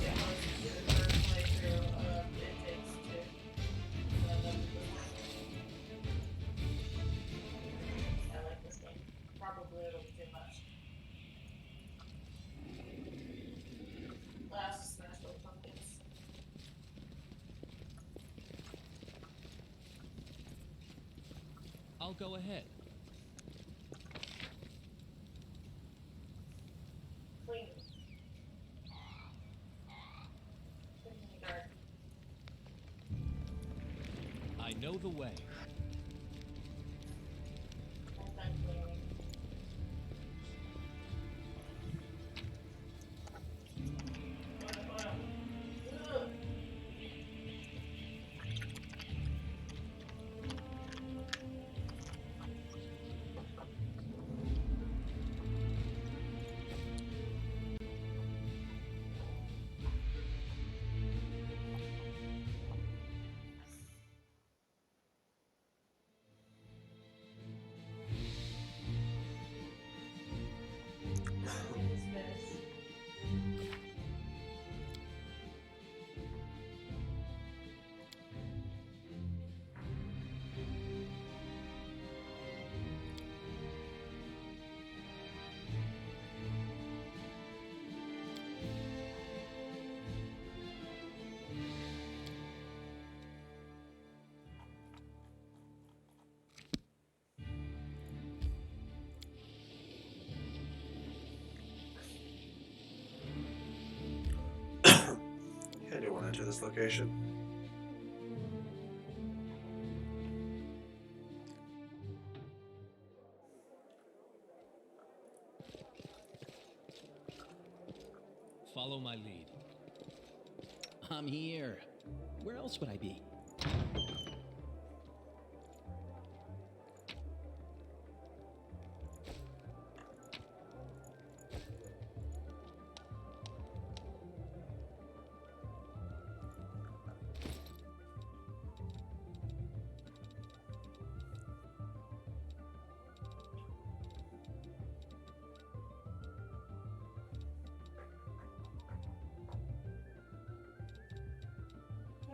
Yeah, once you do the first playthrough, it takes two. So I like this game. Probably a little too much. Last Smash Bros. Pumpkins. I'll go ahead. Clean. Clean the garden. I know the way. I'm done cleaning. Ugh. This mess. I do want to enter this location. Follow my lead. I'm here. Where else would I be?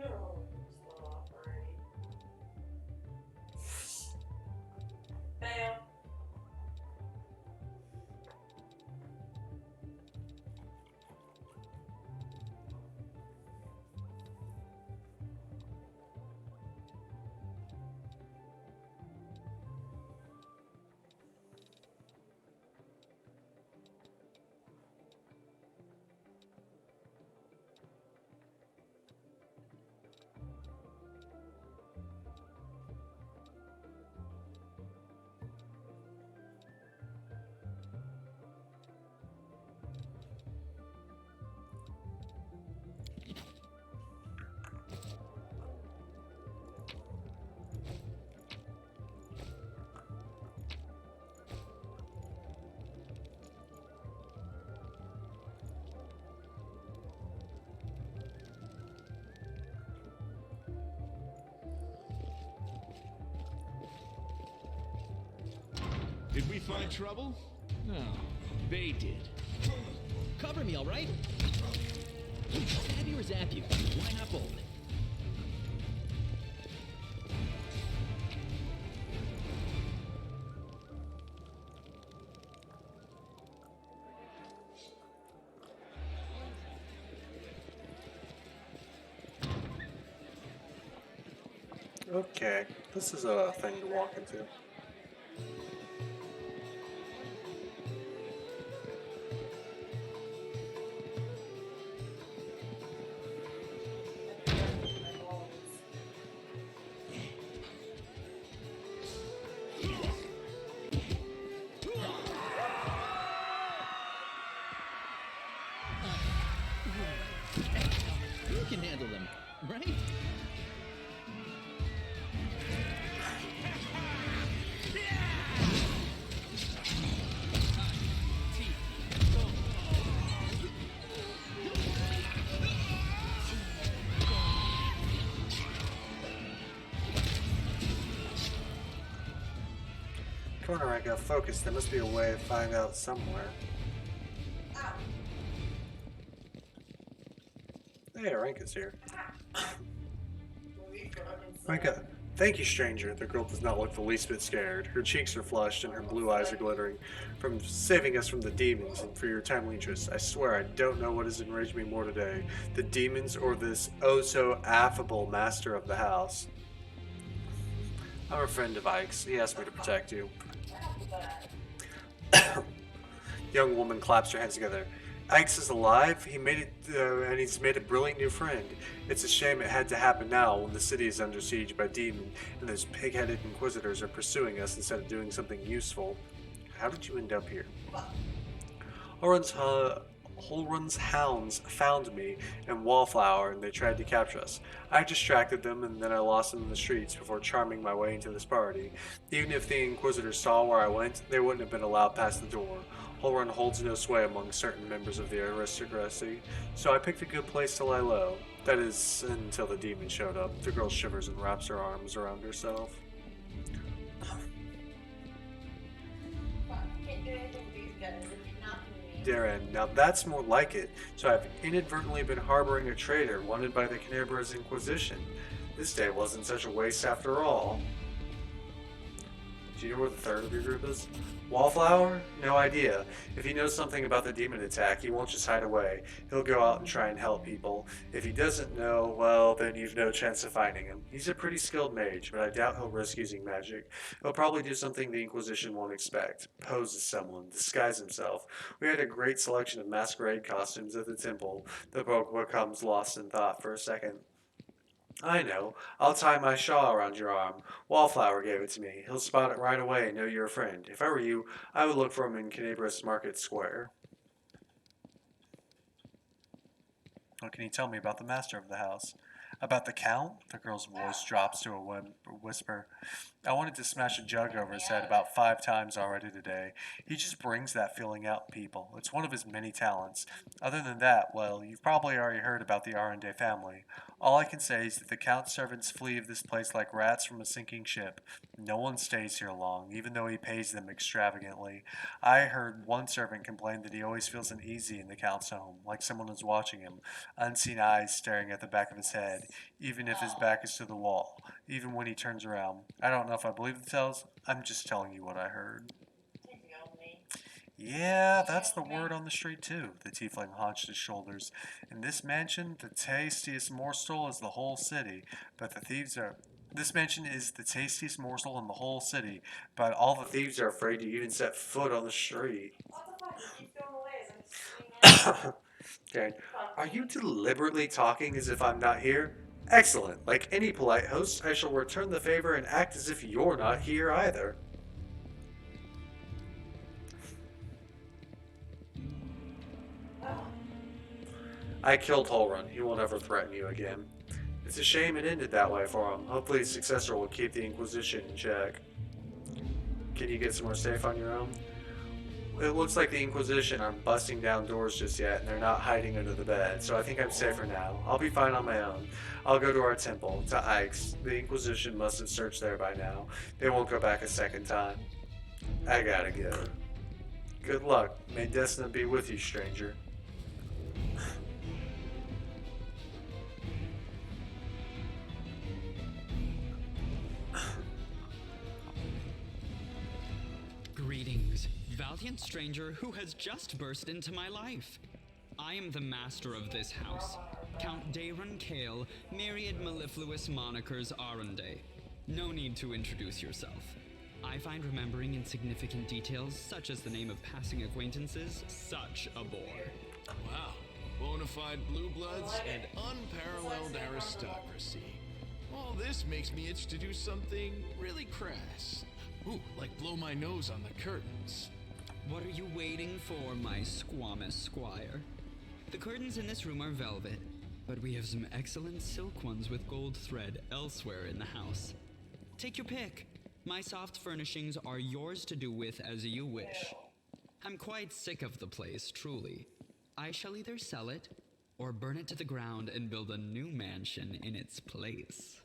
No, slow off already. Fail. Did we find trouble? No, they did. Cover me, all right? Stab you or zap you? Why not both? Okay, this is a thing to walk into. You can handle them, right? Corner, I got focused. There must be a way to find out somewhere. Ah. Hey, Aranka's here. Movie for Aranka, thank you, stranger. The girl does not look the least bit scared. Her cheeks are flushed and her blue eyes are glittering from saving us from the demons and for your timely interest. I swear I don't know what has enraged me more today, the demons or this oh so affable master of the house. I'm a friend of Ike's. He asked me to protect you. Young woman claps her hands together. Ike's is alive. He made it, and he's made a brilliant new friend. It's a shame it had to happen now when the city is under siege by demons and those pig-headed inquisitors are pursuing us instead of doing something useful. How did you end up here? Holrun's hounds found me and Wallflower, and they tried to capture us. I distracted them, and then I lost them in the streets before charming my way into this party. Even if the Inquisitors saw where I went, they wouldn't have been allowed past the door. Holrun holds no sway among certain members of the aristocracy, so I picked a good place to lie low. That is, until the demon showed up. The girl shivers and wraps her arms around herself. Can't do anything with these guys if you're not me. Darren, now that's more like it. So I've inadvertently been harboring a traitor wanted by the Canabra's Inquisition. This day wasn't such a waste after all. Do you know where the third of your group is? Wallflower? No idea. If he knows something about the demon attack, he won't just hide away. He'll go out and try and help people. If he doesn't know, well, then you've no chance of finding him. He's a pretty skilled mage, but I doubt he'll risk using magic. He'll probably do something the Inquisition won't expect. Pose as someone, disguise himself. We had a great selection of masquerade costumes at the temple. The book becomes lost in thought for a second. I know. I'll tie my shawl around your arm. Wallflower gave it to me. He'll spot it right away and know you're a friend. If I were you, I would look for him in Canabras Market Square. What can you tell me about the master of the house? About the Count? The girl's voice drops to a whisper. I wanted to smash a jug over his head about 5 times already today. He just brings that feeling out in people. It's one of his many talents. Other than that, well, you've probably already heard about the Arende family. All I can say is that the Count's servants flee this place like rats from a sinking ship. No one stays here long, even though he pays them extravagantly. I heard one servant complain that he always feels uneasy in the Count's home, like someone is watching him, unseen eyes staring at the back of his head, even if his back is to the wall, even when he turns around. I don't know if I believe the tales. I'm just telling you what I heard. Yeah, that's the word on the street too. The tiefling hunched his shoulders. In this mansion, the tastiest morsel is the whole city, but the thieves are... This mansion is the tastiest morsel in the whole city, but all the thieves are afraid to even set foot on the street. What the fuck? You keep going away as I'm swinging. Okay. Are you deliberately talking as if I'm not here? Excellent. Like any polite host, I shall return the favor and act as if you're not here either. I killed Holrun. He will never threaten you again. It's a shame it ended that way for him. Hopefully his successor will keep the Inquisition in check. Can you get somewhere safe on your own? It looks like the Inquisition aren't busting down doors just yet, and they're not hiding under the bed, so I think I'm safer now. I'll be fine on my own. I'll go to our temple, to Ike's. The Inquisition must have searched there by now. They won't go back a second time. I gotta go. Good luck. May Desna be with you, stranger. Greetings, valiant stranger who has just burst into my life. I am the master of this house, Count Daron Kale, myriad mellifluous monikers Arunde. No need to introduce yourself. I find remembering insignificant details, such as the name of passing acquaintances, such a bore. Wow. Bona fide blue bloods and unparalleled aristocracy. All this makes me itch to do something really crass. Ooh, like blow my nose on the curtains. What are you waiting for, my squamous squire? The curtains in this room are velvet, but we have some excellent silk ones with gold thread elsewhere in the house. Take your pick. My soft furnishings are yours to do with as you wish. I'm quite sick of the place, truly. I shall either sell it, or burn it to the ground and build a new mansion in its place.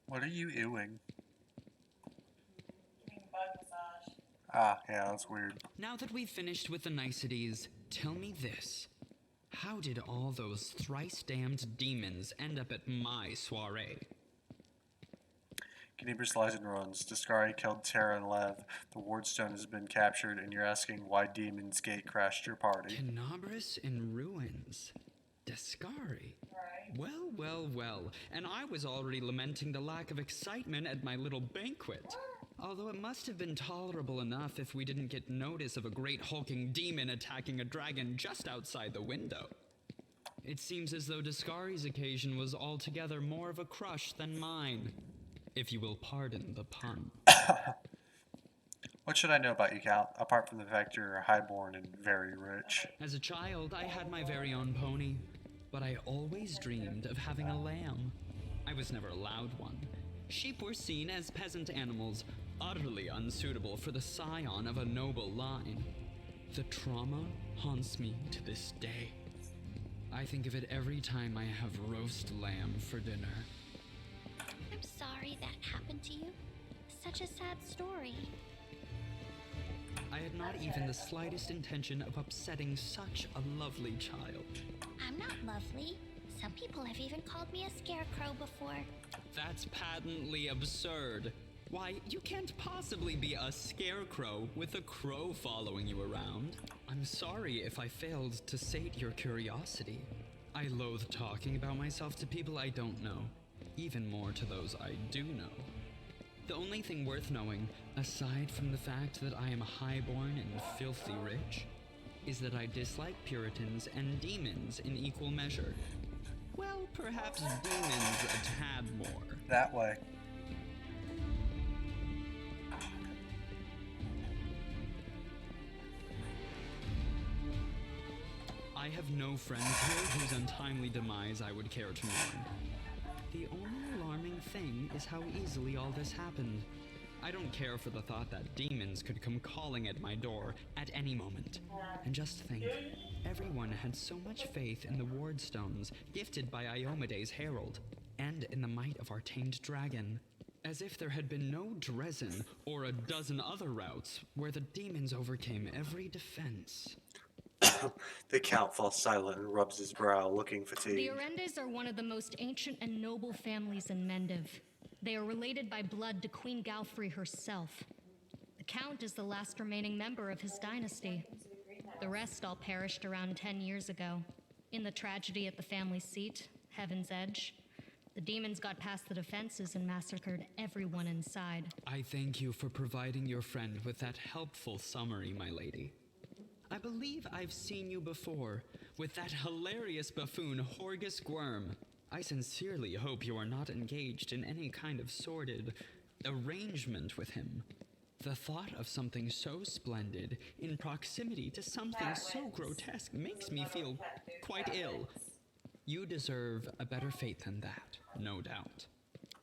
What are you ewing? Giving bug massage. Ah, yeah, that's weird. Now that we've finished with the niceties, tell me this. How did all those thrice-damned demons end up at my soiree? Kniber's lies and runs. Daskari killed Tara and Lev. The Wardstone has been captured, and you're asking why Demon's Gate crashed your party. Canabras in ruins. Daskari. Right. Well, and I was already lamenting the lack of excitement at my little banquet. Although it must have been tolerable enough if we didn't get notice of a great hulking demon attacking a dragon just outside the window. It seems as though Daskari's occasion was altogether more of a crush than mine. If you will pardon the pun. What should I know about you, Count, apart from the fact you're highborn and very rich? As a child, I had my very own pony, but I always dreamed of having a lamb. I was never allowed one. Sheep were seen as peasant animals, utterly unsuitable for the scion of a noble line. The trauma haunts me to this day. I think of it every time I have roast lamb for dinner. I'm sorry that happened to you. Such a sad story. I had not even the slightest intention of upsetting such a lovely child. I'm not lovely. Some people have even called me a scarecrow before. That's patently absurd. Why, you can't possibly be a scarecrow with a crow following you around. I'm sorry if I failed to sate your curiosity. I loathe talking about myself to people I don't know, even more to those I do know. The only thing worth knowing, aside from the fact that I am highborn and filthy rich, is that I dislike Puritans and demons in equal measure. Well, perhaps demons a tad more. That way. I have no friends here whose untimely demise I would care to mourn. The only alarming thing is how easily all this happened. I don't care for the thought that demons could come calling at my door at any moment. And just think, everyone had so much faith in the Wardstones gifted by Iomede's herald, and in the might of our tamed dragon. As if there had been no Dresden or a dozen other routes where the demons overcame every defense. The Count falls silent and rubs his brow, looking fatigued. The Orendes are one of the most ancient and noble families in Mendiv. They are related by blood to Queen Galfrey herself. The Count is the last remaining member of his dynasty. The rest all perished around 10 years ago. In the tragedy at the family seat, Heaven's Edge, the demons got past the defenses and massacred everyone inside. I thank you for providing your friend with that helpful summary, my lady. I believe I've seen you before, with that hilarious buffoon Horgus Gwyrm. I sincerely hope you are not engaged in any kind of sordid arrangement with him. The thought of something so splendid in proximity to something so grotesque makes me feel quite ill. You deserve a better fate than that, no doubt.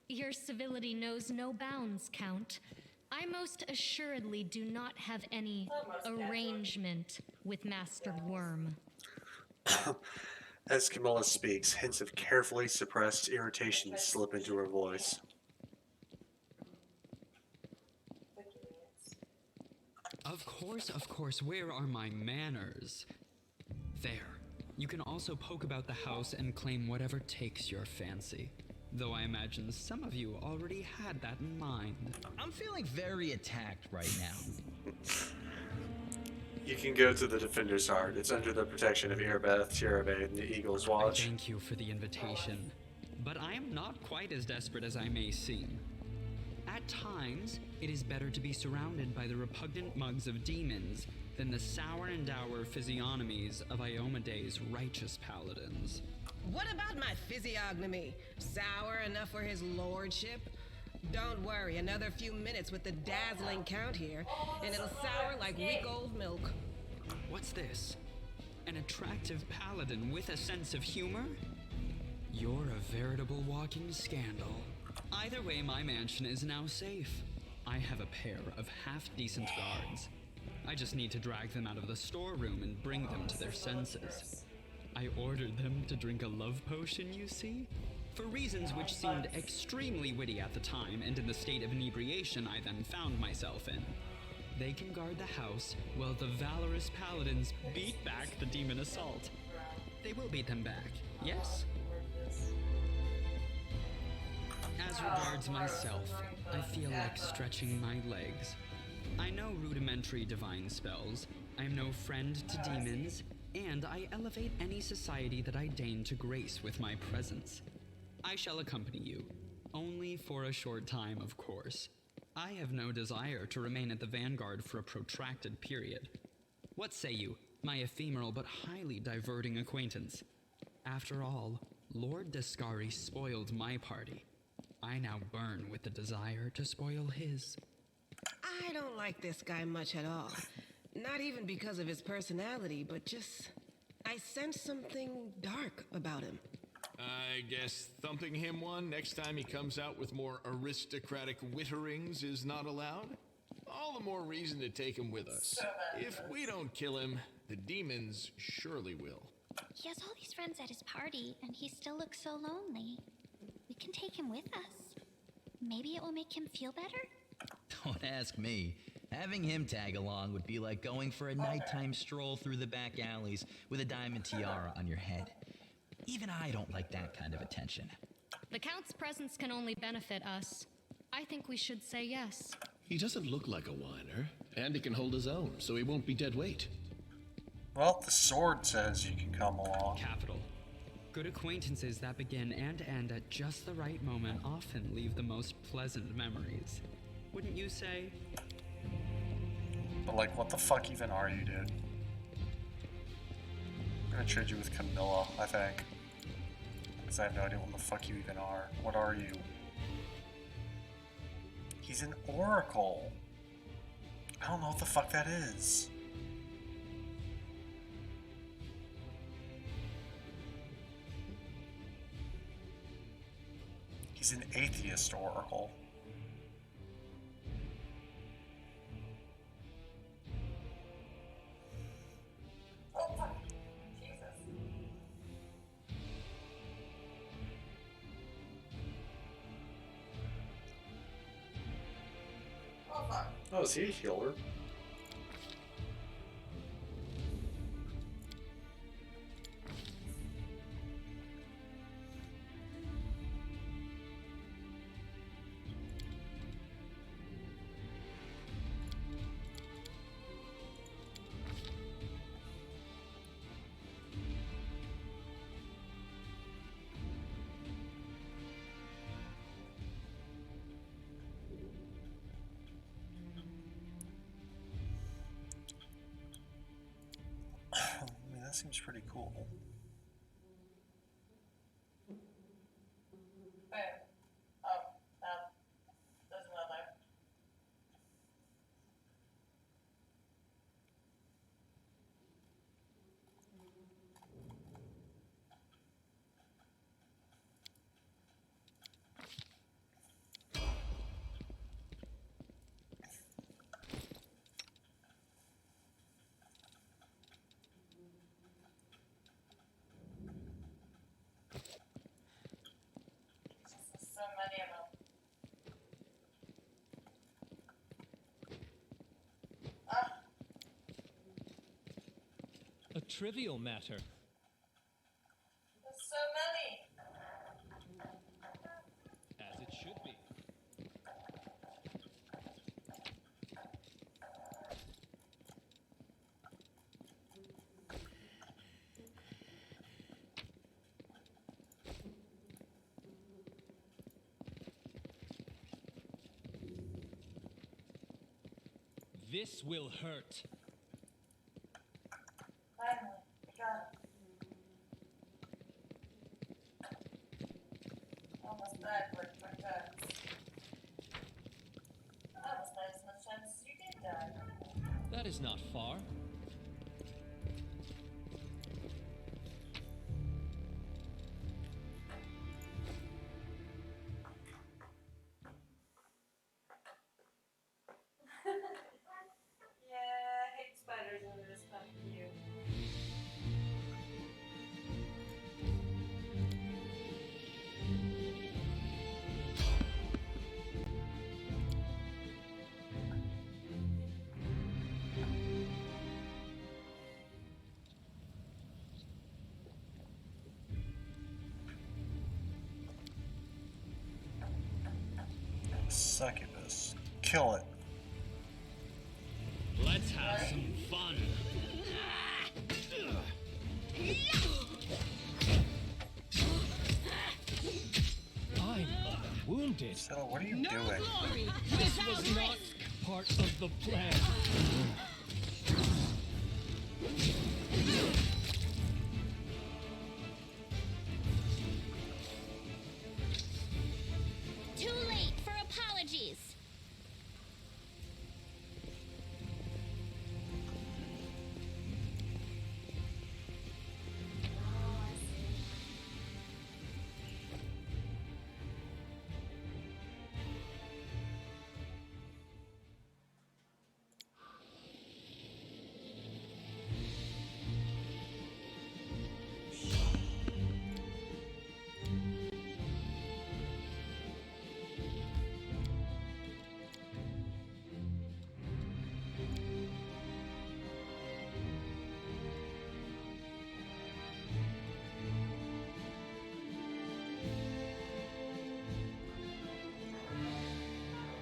Your civility knows no bounds, Count. I most assuredly do not have any arrangement with Master Worm. As Camilla speaks, hints of carefully suppressed irritation slip into her voice. Of course, where are my manners? There. You can also poke about the house and claim whatever takes your fancy. Though I imagine some of you already had that in mind. I'm feeling very attacked right now. You can go to the Defender's Heart. It's under the protection of Irbeth, Tirabeh, and the Eagle's I Watch. thank you for the invitation, but I am not quite as desperate as I may seem. At times, it is better to be surrounded by the repugnant mugs of demons than the sour and dour physiognomies of Iomede's righteous paladins. What about my physiognomy? Sour enough for his lordship? Don't worry, another few minutes with the dazzling Count here, and it'll sour like week old milk. What's this? An attractive paladin with a sense of humor? You're a veritable walking scandal. Either way, my mansion is now safe. I have a pair of half-decent guards. I just need to drag them out of the storeroom and bring them to their senses. I ordered them to drink a love potion, you see? For reasons which seemed extremely witty at the time and in the state of inebriation I then found myself in. They can guard the house while the valorous paladins beat back the demon assault. They will beat them back, yes? As regards myself, I feel like stretching my legs. I know rudimentary divine spells, I am no friend to demons, and I elevate any society that I deign to grace with my presence. I shall accompany you, only for a short time, of course. I have no desire to remain at the vanguard for a protracted period. What say you, my ephemeral but highly diverting acquaintance? After all, Lord Descari spoiled my party. I now burn with the desire to spoil his. I don't like this guy much at all. Not even because of his personality, but just... I sense something dark about him. I guess thumping him one next time he comes out with more aristocratic witterings is not allowed? All the more reason to take him with us. If we don't kill him, the demons surely will. He has all these friends at his party, and he still looks so lonely. We can take him with us. Maybe it will make him feel better? Don't ask me. Having him tag along would be like going for a nighttime stroll through the back alleys with a diamond tiara on your head. Even I don't like that kind of attention. The Count's presence can only benefit us. I think we should say yes. He doesn't look like a whiner, and he can hold his own, so he won't be dead weight. Well, the sword says you can come along. Capital. Good acquaintances that begin and end at just the right moment often leave the most pleasant memories. Wouldn't you say? But like, what the fuck even are you, dude? I'm gonna trade you with Camilla, I think. Because I have no idea what the fuck you even are. What are you? He's an oracle. I don't know what the fuck that is. He's an atheist oracle. Oh, is he a healer? I mean, that seems pretty cool. There's another. So many of them. A trivial matter. There's so many. As it should be. This will hurt. Finally, we got it. Almost died for 20 times. I almost died as much time as you did die. That is not far. Yeah, I hate spiders under this stuff for you. succubus. Kill it. Let's have some fun. I'm wounded. So, what are you doing? This was not part of the plan. Too late for apologies.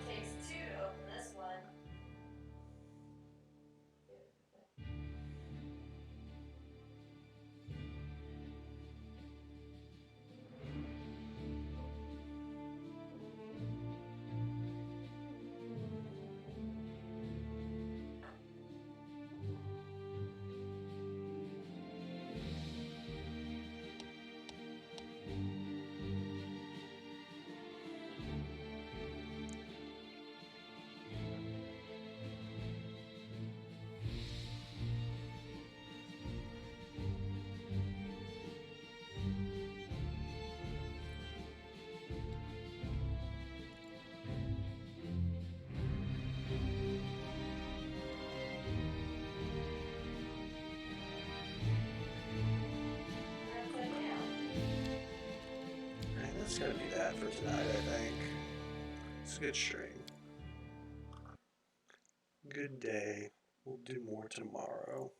Takes two to open this one. Alright, that's gonna be that for tonight, I think. It's a good stream. Good day. We'll do more tomorrow.